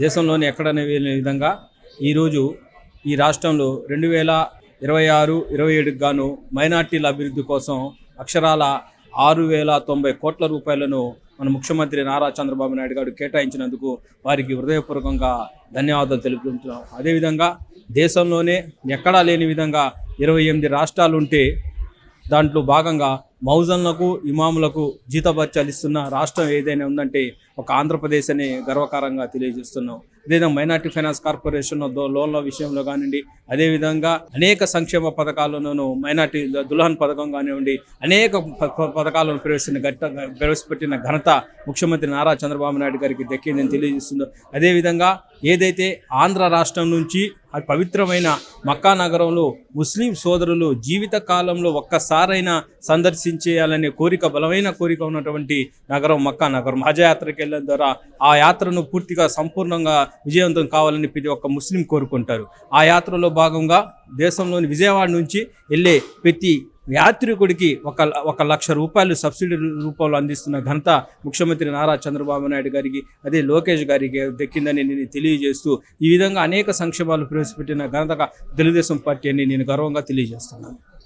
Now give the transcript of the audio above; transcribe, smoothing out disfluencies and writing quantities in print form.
దేశంలోని ఎక్కడనే లేని విధంగా ఈరోజు ఈ రాష్ట్రంలో 2026-27కు గాను మైనార్టీల అభివృద్ధి కోసం అక్షరాల 6,090 కోట్ల రూపాయలను మన ముఖ్యమంత్రి నారా చంద్రబాబు నాయుడు గారు కేటాయించినందుకు వారికి హృదయపూర్వకంగా ధన్యవాదాలు తెలుపుతున్నాం. అదేవిధంగా దేశంలోనే ఎక్కడా లేని విధంగా 28 రాష్ట్రాలు ఉంటే దాంట్లో భాగంగా మౌజన్లకు ఇమాములకు జీతభత్యాలు ఇస్తున్న రాష్ట్రం ఏదైనా ఉందంటే ఒక ఆంధ్రప్రదేశ్ అని గర్వకారంగా తెలియజేస్తున్నాం. అదేవిధంగా మైనార్టీ ఫైనాన్స్ కార్పొరేషన్ లోన్ల విషయంలో కానివ్వండి, అదేవిధంగా అనేక సంక్షేమ పథకాలను మైనార్టీ దుల్హన్ పథకం కానివ్వండి, అనేక పథకాలను ప్రవేశపెట్టిన ఘనత ముఖ్యమంత్రి నారా చంద్రబాబు నాయుడు గారికి దక్కిందని తెలియజేస్తుందో, అదేవిధంగా ఏదైతే ఆంధ్ర రాష్ట్రం నుంచి అది పవిత్రమైన మక్కా నగరంలో ముస్లిం సోదరులు జీవిత కాలంలో ఒక్కసారైనా సందర్శించేయాలనే కోరిక, బలమైన కోరిక ఉన్నటువంటి నగరం మక్కా నగరం. హజ్ యాత్రకి వెళ్ళిన ద్వారా ఆ యాత్రను పూర్తిగా సంపూర్ణంగా విజయవంతం కావాలని ప్రతి ఒక్క ముస్లిం కోరుకుంటారు. ఆ యాత్రలో భాగంగా దేశంలోని విజయవాడ నుంచి వెళ్ళే ప్రతి యాత్రికుడికి 1,00,000 రూపాయలు సబ్సిడీ రూపంలో అందిస్తున్న ఘనత ముఖ్యమంత్రి నారా చంద్రబాబు నాయుడు గారికి, అదే లోకేష్ గారికి దక్కిందని నేను తెలియజేస్తూ, ఈ విధంగా అనేక సంక్షేమాలు ప్రవేశపెట్టిన ఘనతగా తెలుగుదేశం పార్టీ అని నేను గర్వంగా తెలియజేస్తున్నాను.